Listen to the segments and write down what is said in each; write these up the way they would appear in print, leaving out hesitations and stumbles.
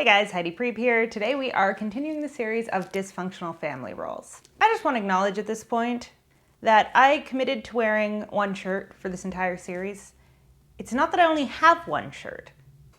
Hey guys, Heidi Preep here. Today we are continuing the series of dysfunctional family roles. I just want to acknowledge at this point that I committed to wearing one shirt for this entire series. It's not that I only have one shirt.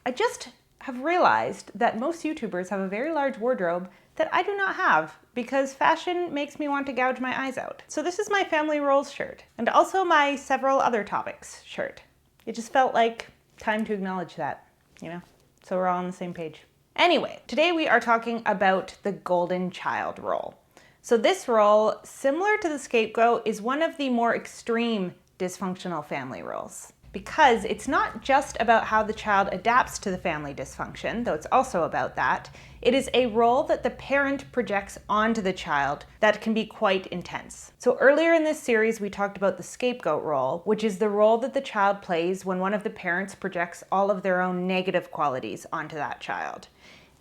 I just have realized that most YouTubers have a very large wardrobe that I do not have because fashion makes me want to gouge my eyes out. So this is my family roles shirt and also my several other topics shirt. It just felt like time to acknowledge that, you know? So we're all on the same page. Anyway, today we are talking about the golden child role. So this role, similar to the scapegoat, is one of the more extreme dysfunctional family roles because it's not just about how the child adapts to the family dysfunction, though it's also about that. It is a role that the parent projects onto the child that can be quite intense. So earlier in this series, we talked about the scapegoat role, which is the role that the child plays when one of the parents projects all of their own negative qualities onto that child.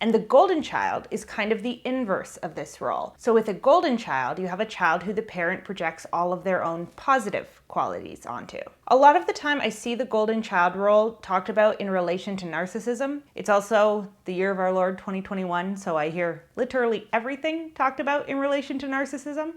And the golden child is kind of the inverse of this role. So with a golden child, you have a child who the parent projects all of their own positive qualities onto. A lot of the time I see the golden child role talked about in relation to narcissism. It's also the year of our Lord 2021, so I hear literally everything talked about in relation to narcissism.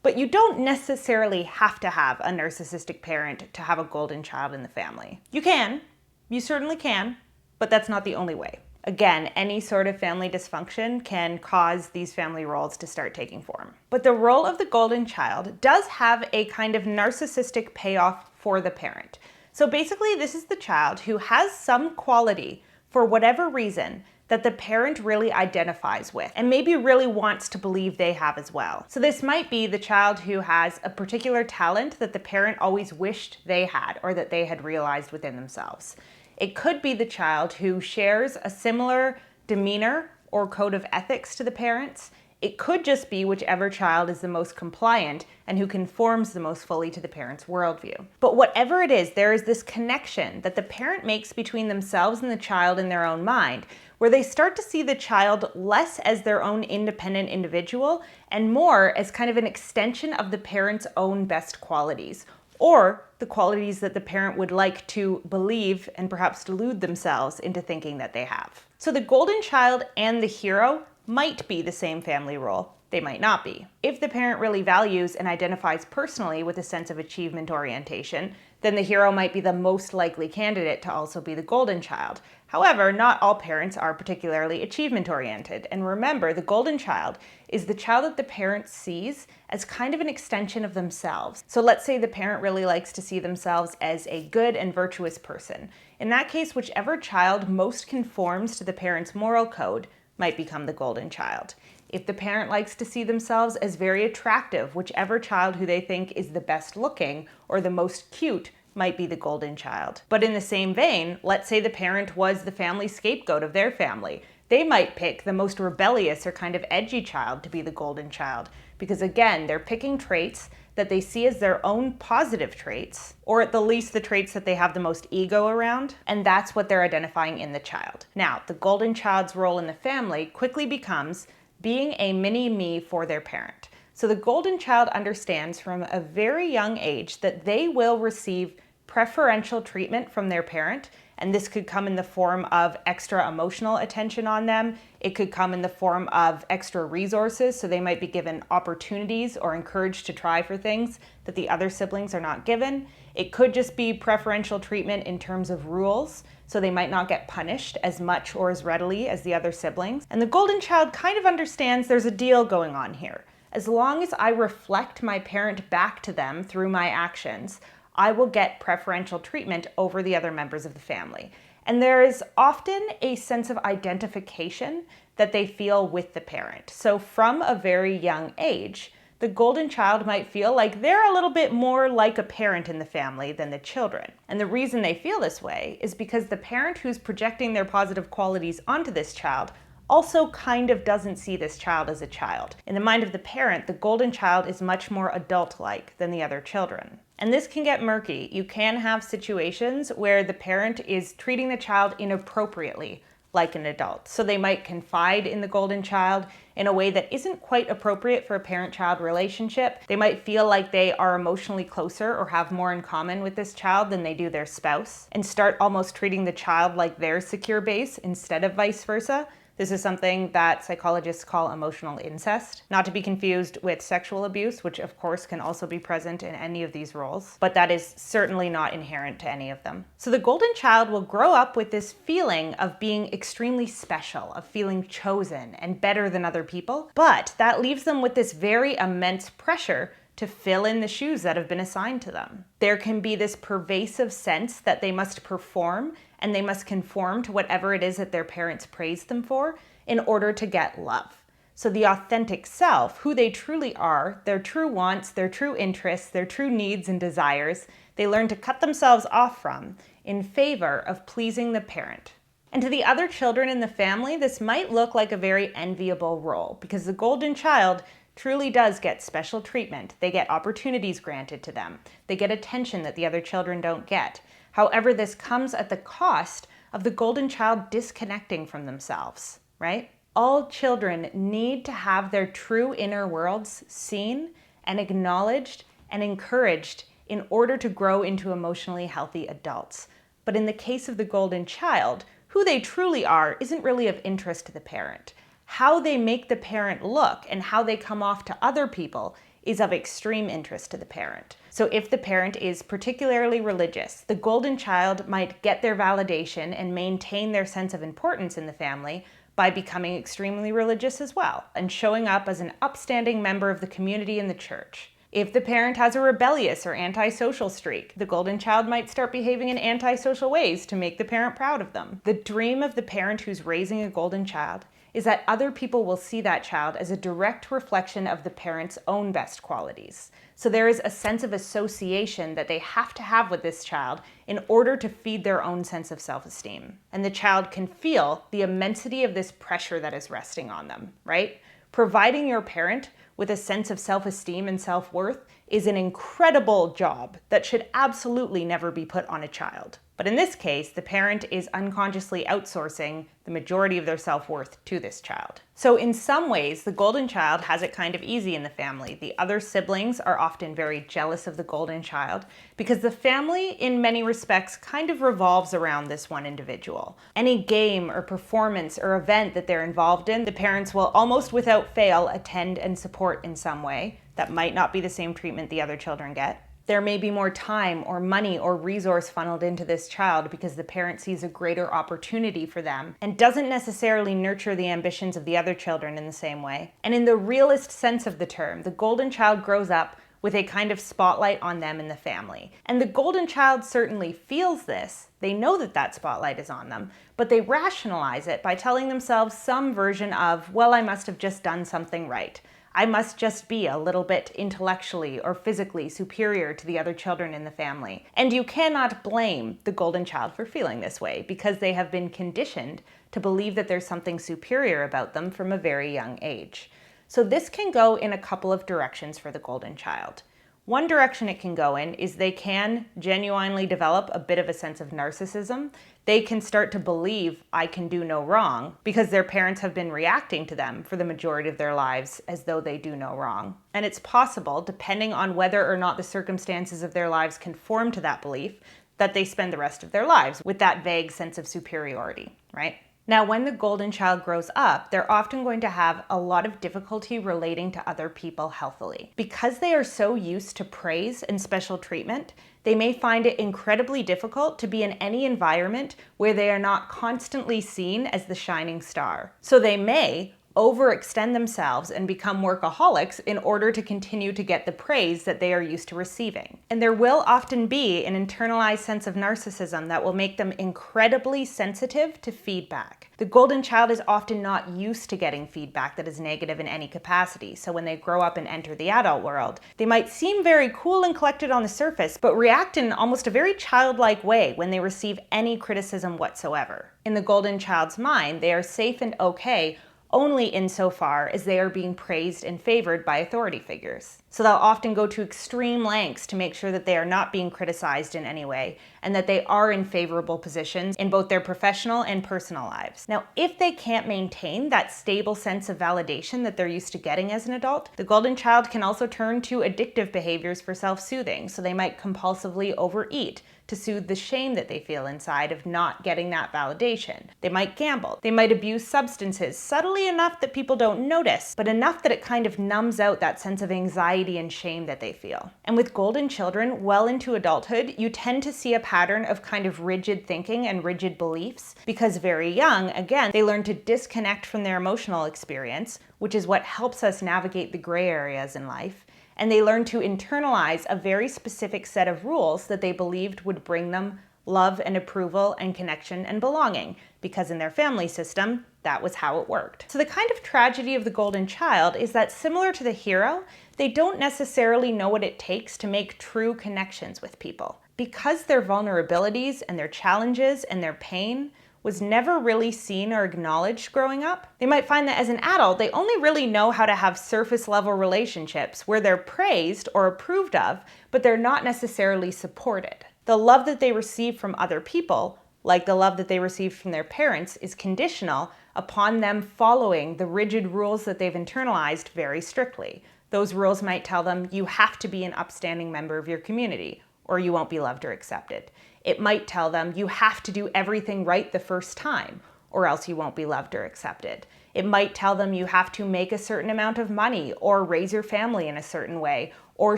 But you don't necessarily have to have a narcissistic parent to have a golden child in the family. You can, you certainly can, but that's not the only way. Again, any sort of family dysfunction can cause these family roles to start taking form. But the role of the golden child does have a kind of narcissistic payoff for the parent. So basically, this is the child who has some quality, for whatever reason, that the parent really identifies with and maybe really wants to believe they have as well. So this might be the child who has a particular talent that the parent always wished they had or that they had realized within themselves. It could be the child who shares a similar demeanor or code of ethics to the parents. It could just be whichever child is the most compliant and who conforms the most fully to the parent's worldview. But whatever it is, there is this connection that the parent makes between themselves and the child in their own mind, where they start to see the child less as their own independent individual and more as kind of an extension of the parent's own best qualities, or the qualities that the parent would like to believe and perhaps delude themselves into thinking that they have. So the golden child and the hero might be the same family role. They might not be. If the parent really values and identifies personally with a sense of achievement orientation, then the hero might be the most likely candidate to also be the golden child. However, not all parents are particularly achievement oriented. And remember, the golden child is the child that the parent sees as kind of an extension of themselves. So let's say the parent really likes to see themselves as a good and virtuous person. In that case, whichever child most conforms to the parent's moral code might become the golden child. If the parent likes to see themselves as very attractive, whichever child who they think is the best looking or the most cute might be the golden child. But in the same vein, let's say the parent was the family scapegoat of their family. They might pick the most rebellious or kind of edgy child to be the golden child, because again, they're picking traits that they see as their own positive traits, or at the least the traits that they have the most ego around, and that's what they're identifying in the child. Now, the golden child's role in the family quickly becomes being a mini-me for their parent. So the golden child understands from a very young age that they will receive preferential treatment from their parent, and this could come in the form of extra emotional attention on them. It could come in the form of extra resources, so they might be given opportunities or encouraged to try for things that the other siblings are not given. It could just be preferential treatment in terms of rules, so they might not get punished as much or as readily as the other siblings. And the golden child kind of understands there's a deal going on here. As long as I reflect my parent back to them through my actions, I will get preferential treatment over the other members of the family. And there is often a sense of identification that they feel with the parent. So from a very young age, the golden child might feel like they're a little bit more like a parent in the family than the children. And the reason they feel this way is because the parent who's projecting their positive qualities onto this child also kind of doesn't see this child as a child. In the mind of the parent, the golden child is much more adult-like than the other children. And this can get murky. You can have situations where the parent is treating the child inappropriately, like an adult. So they might confide in the golden child in a way that isn't quite appropriate for a parent-child relationship. They might feel like they are emotionally closer or have more in common with this child than they do their spouse, and start almost treating the child like their secure base instead of vice versa. This is something that psychologists call emotional incest, not to be confused with sexual abuse, which of course can also be present in any of these roles, but that is certainly not inherent to any of them. So the golden child will grow up with this feeling of being extremely special, of feeling chosen and better than other people, but that leaves them with this very immense pressure to fill in the shoes that have been assigned to them. There can be this pervasive sense that they must perform and they must conform to whatever it is that their parents praise them for in order to get love. So the authentic self, who they truly are, their true wants, their true interests, their true needs and desires, they learn to cut themselves off from in favor of pleasing the parent. And to the other children in the family, this might look like a very enviable role because the golden child truly does get special treatment. They get opportunities granted to them. They get attention that the other children don't get. However, this comes at the cost of the golden child disconnecting from themselves, right? All children need to have their true inner worlds seen and acknowledged and encouraged in order to grow into emotionally healthy adults. But in the case of the golden child, who they truly are isn't really of interest to the parent. How they make the parent look and how they come off to other people is of extreme interest to the parent. So if the parent is particularly religious, the golden child might get their validation and maintain their sense of importance in the family by becoming extremely religious as well and showing up as an upstanding member of the community in the church. If the parent has a rebellious or antisocial streak, the golden child might start behaving in antisocial ways to make the parent proud of them. The dream of the parent who's raising a golden child is that other people will see that child as a direct reflection of the parent's own best qualities. So there is a sense of association that they have to have with this child in order to feed their own sense of self-esteem. And the child can feel the immensity of this pressure that is resting on them, right? Providing your parent with a sense of self-esteem and self-worth is an incredible job that should absolutely never be put on a child. But in this case, the parent is unconsciously outsourcing the majority of their self-worth to this child. So in some ways, the golden child has it kind of easy in the family. The other siblings are often very jealous of the golden child because the family, in many respects, kind of revolves around this one individual. Any game or performance or event that they're involved in, the parents will almost without fail attend and support in some way. That might not be the same treatment the other children get. There may be more time or money or resource funneled into this child because the parent sees a greater opportunity for them and doesn't necessarily nurture the ambitions of the other children in the same way. And in the realest sense of the term, the golden child grows up with a kind of spotlight on them in the family. And the golden child certainly feels this. They know that that spotlight is on them, but they rationalize it by telling themselves some version of, well, I must have just done something right. I must just be a little bit intellectually or physically superior to the other children in the family. And you cannot blame the golden child for feeling this way because they have been conditioned to believe that there's something superior about them from a very young age. So this can go in a couple of directions for the golden child. One direction it can go in is they can genuinely develop a bit of a sense of narcissism. They can start to believe I can do no wrong because their parents have been reacting to them for the majority of their lives as though they do no wrong. And it's possible, depending on whether or not the circumstances of their lives conform to that belief, that they spend the rest of their lives with that vague sense of superiority, right? Now, when the golden child grows up, they're often going to have a lot of difficulty relating to other people healthily. Because they are so used to praise and special treatment, they may find it incredibly difficult to be in any environment where they are not constantly seen as the shining star. So they may overextend themselves and become workaholics in order to continue to get the praise that they are used to receiving. And there will often be an internalized sense of narcissism that will make them incredibly sensitive to feedback. The golden child is often not used to getting feedback that is negative in any capacity, so when they grow up and enter the adult world, they might seem very cool and collected on the surface, but react in almost a very childlike way when they receive any criticism whatsoever. In the golden child's mind, they are safe and okay only insofar as they are being praised and favored by authority figures. So they'll often go to extreme lengths to make sure that they are not being criticized in any way and that they are in favorable positions in both their professional and personal lives. Now, if they can't maintain that stable sense of validation that they're used to getting as an adult, the golden child can also turn to addictive behaviors for self-soothing. So they might compulsively overeat to soothe the shame that they feel inside of not getting that validation. They might gamble. They might abuse substances subtly enough that people don't notice, but enough that it kind of numbs out that sense of anxiety and shame that they feel. And with golden children, well into adulthood, you tend to see a pattern of kind of rigid thinking and rigid beliefs because very young, again, they learn to disconnect from their emotional experience, which is what helps us navigate the gray areas in life. And they learn to internalize a very specific set of rules that they believed would bring them love and approval and connection and belonging, because in their family system, that was how it worked. So the kind of tragedy of the golden child is that, similar to the hero, they don't necessarily know what it takes to make true connections with people. Because their vulnerabilities and their challenges and their pain was never really seen or acknowledged growing up, they might find that as an adult, they only really know how to have surface level relationships where they're praised or approved of, but they're not necessarily supported. The love that they receive from other people, like the love that they received from their parents, is conditional upon them following the rigid rules that they've internalized very strictly. Those rules might tell them, you have to be an upstanding member of your community, or you won't be loved or accepted. It might tell them you have to do everything right the first time, or else you won't be loved or accepted. It might tell them you have to make a certain amount of money, or raise your family in a certain way, or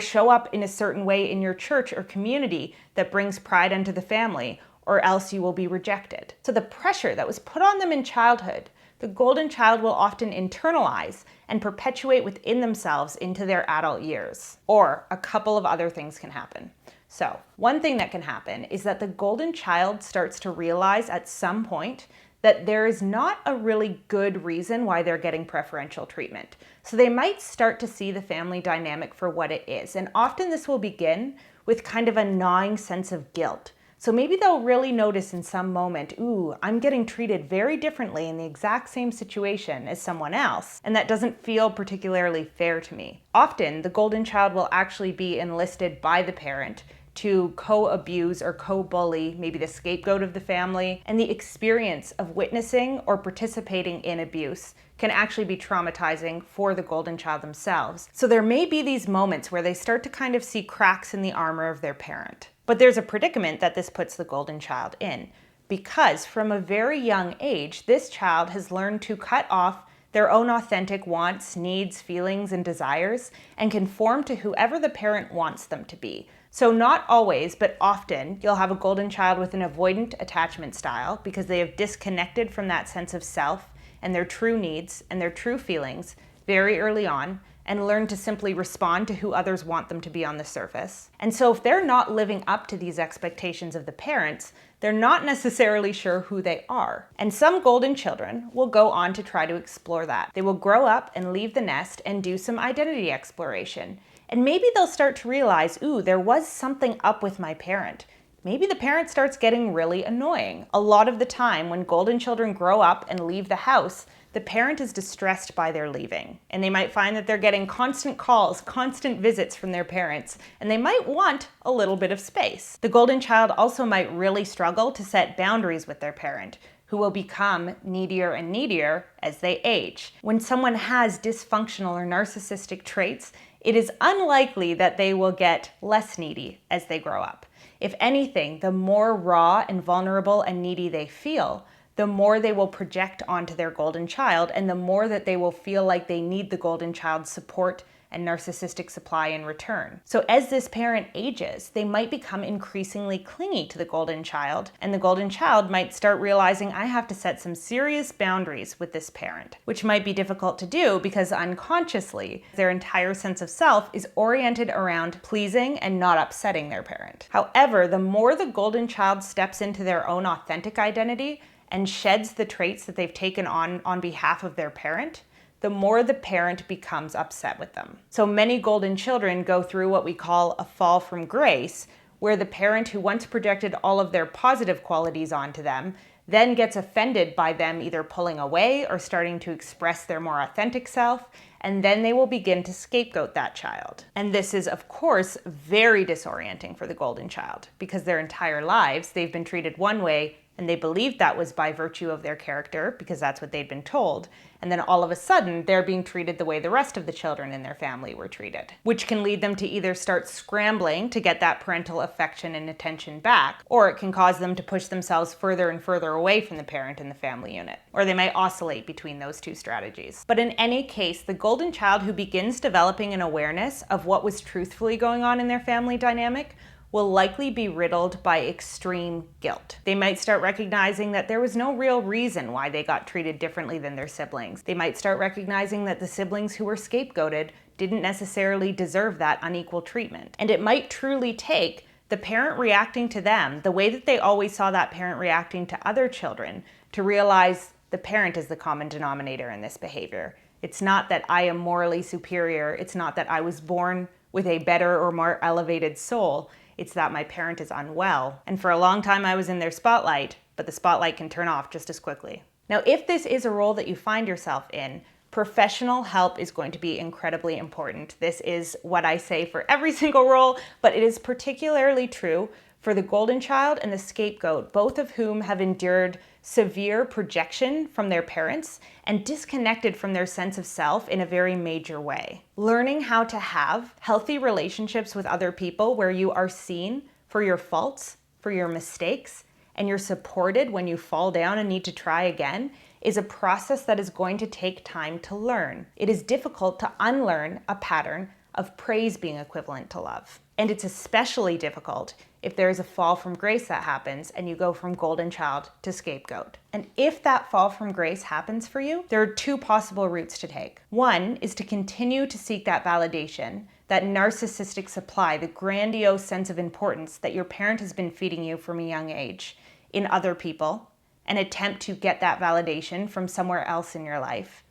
show up in a certain way in your church or community that brings pride unto the family, or else you will be rejected. So the pressure that was put on them in childhood, the golden child will often internalize and perpetuate within themselves into their adult years. Or a couple of other things can happen. So one thing that can happen is that the golden child starts to realize at some point that there is not a really good reason why they're getting preferential treatment. So they might start to see the family dynamic for what it is. And often this will begin with kind of a gnawing sense of guilt. So maybe they'll really notice in some moment, ooh, I'm getting treated very differently in the exact same situation as someone else, and that doesn't feel particularly fair to me. Often, the golden child will actually be enlisted by the parent to co-abuse or co-bully maybe the scapegoat of the family, and the experience of witnessing or participating in abuse can actually be traumatizing for the golden child themselves. So there may be these moments where they start to kind of see cracks in the armor of their parent. But there's a predicament that this puts the golden child in, because from a very young age, this child has learned to cut off their own authentic wants, needs, feelings, and desires, and conform to whoever the parent wants them to be. So not always, but often, you'll have a golden child with an avoidant attachment style because they have disconnected from that sense of self and their true needs and their true feelings very early on, and learn to simply respond to who others want them to be on the surface. And so if they're not living up to these expectations of the parents, they're not necessarily sure who they are. And some golden children will go on to try to explore that. They will grow up and leave the nest and do some identity exploration. And maybe they'll start to realize, ooh, there was something up with my parent. Maybe the parent starts getting really annoying. A lot of the time when golden children grow up and leave the house, the parent is distressed by their leaving. And they might find that they're getting constant calls, constant visits from their parents, and they might want a little bit of space. The golden child also might really struggle to set boundaries with their parent, who will become needier and needier as they age. When someone has dysfunctional or narcissistic traits, it is unlikely that they will get less needy as they grow up. If anything, the more raw and vulnerable and needy they feel, the more they will project onto their golden child, and the more that they will feel like they need the golden child's support and narcissistic supply in return. So as this parent ages, they might become increasingly clingy to the golden child, and the golden child might start realizing, I have to set some serious boundaries with this parent, which might be difficult to do because unconsciously, their entire sense of self is oriented around pleasing and not upsetting their parent. However, the more the golden child steps into their own authentic identity and sheds the traits that they've taken on behalf of their parent, the more the parent becomes upset with them. So many golden children go through what we call a fall from grace, where the parent who once projected all of their positive qualities onto them then gets offended by them either pulling away or starting to express their more authentic self, and then they will begin to scapegoat that child. And this is, of course, very disorienting for the golden child, because their entire lives they've been treated one way, and they believed that was by virtue of their character, because that's what they'd been told. And then all of a sudden, they're being treated the way the rest of the children in their family were treated, which can lead them to either start scrambling to get that parental affection and attention back, or it can cause them to push themselves further and further away from the parent in the family unit. Or they might oscillate between those two strategies. But in any case, the golden child who begins developing an awareness of what was truthfully going on in their family dynamic will likely be riddled by extreme guilt. They might start recognizing that there was no real reason why they got treated differently than their siblings. They might start recognizing that the siblings who were scapegoated didn't necessarily deserve that unequal treatment. And it might truly take the parent reacting to them the way that they always saw that parent reacting to other children to realize the parent is the common denominator in this behavior. It's not that I am morally superior. It's not that I was born with a better or more elevated soul. It's that my parent is unwell. And for a long time I was in their spotlight, but the spotlight can turn off just as quickly. Now, if this is a role that you find yourself in, professional help is going to be incredibly important. This is what I say for every single role, but it is particularly true for the golden child and the scapegoat, both of whom have endured severe projection from their parents and disconnected from their sense of self in a very major way. Learning how to have healthy relationships with other people where you are seen for your faults, for your mistakes, and you're supported when you fall down and need to try again is a process that is going to take time to learn. It is difficult to unlearn a pattern of praise being equivalent to love. And it's especially difficult if there is a fall from grace that happens and you go from golden child to scapegoat. And if that fall from grace happens for you, there are two possible routes to take. One is to continue to seek that validation, that narcissistic supply, the grandiose sense of importance that your parent has been feeding you from a young age in other people, and attempt to get that validation from somewhere else in your life.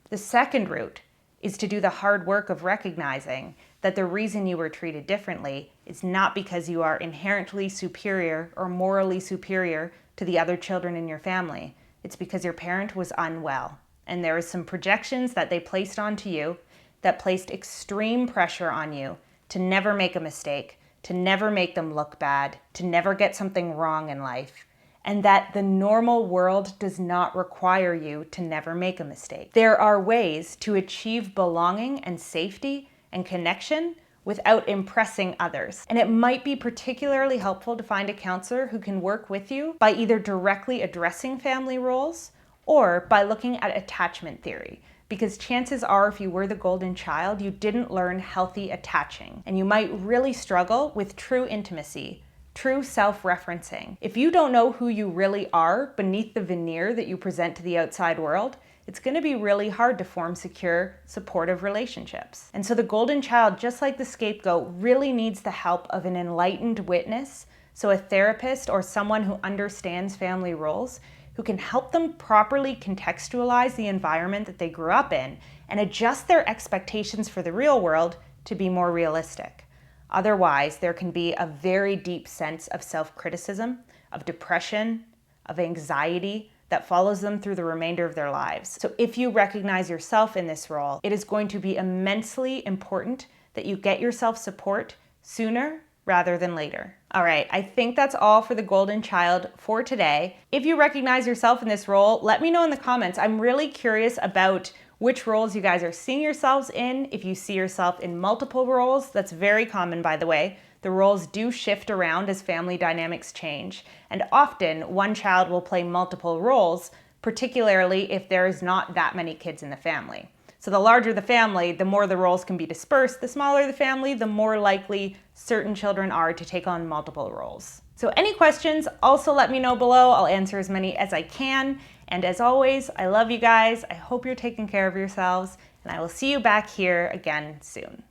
The second route is to do the hard work of recognizing that the reason you were treated differently is not because you are inherently superior or morally superior to the other children in your family. It's because your parent was unwell, and there is some projections that they placed onto you that placed extreme pressure on you to never make a mistake, to never make them look bad, to never get something wrong in life, and that the normal world does not require you to never make a mistake. There are ways to achieve belonging and safety and connection without impressing others. And it might be particularly helpful to find a counselor who can work with you by either directly addressing family roles or by looking at attachment theory. Because chances are, if you were the golden child, you didn't learn healthy attaching, and you might really struggle with true intimacy, true self-referencing. If you don't know who you really are beneath the veneer that you present to the outside world, it's going to be really hard to form secure, supportive relationships. And so the golden child, just like the scapegoat, really needs the help of an enlightened witness, so a therapist or someone who understands family roles, who can help them properly contextualize the environment that they grew up in and adjust their expectations for the real world to be more realistic. Otherwise, there can be a very deep sense of self-criticism, of depression, of anxiety that follows them through the remainder of their lives. So if you recognize yourself in this role, it is going to be immensely important that you get yourself support sooner rather than later. All right, I think that's all for the golden child for today. If you recognize yourself in this role, let me know in the comments. I'm really curious about which roles you guys are seeing yourselves in. If you see yourself in multiple roles, that's very common, by the way. The roles do shift around as family dynamics change, and often one child will play multiple roles, particularly if there is not that many kids in the family. So the larger the family, the more the roles can be dispersed. The smaller the family, the more likely certain children are to take on multiple roles. So any questions, also let me know below. I'll answer as many as I can. And as always, I love you guys. I hope you're taking care of yourselves, and I will see you back here again soon.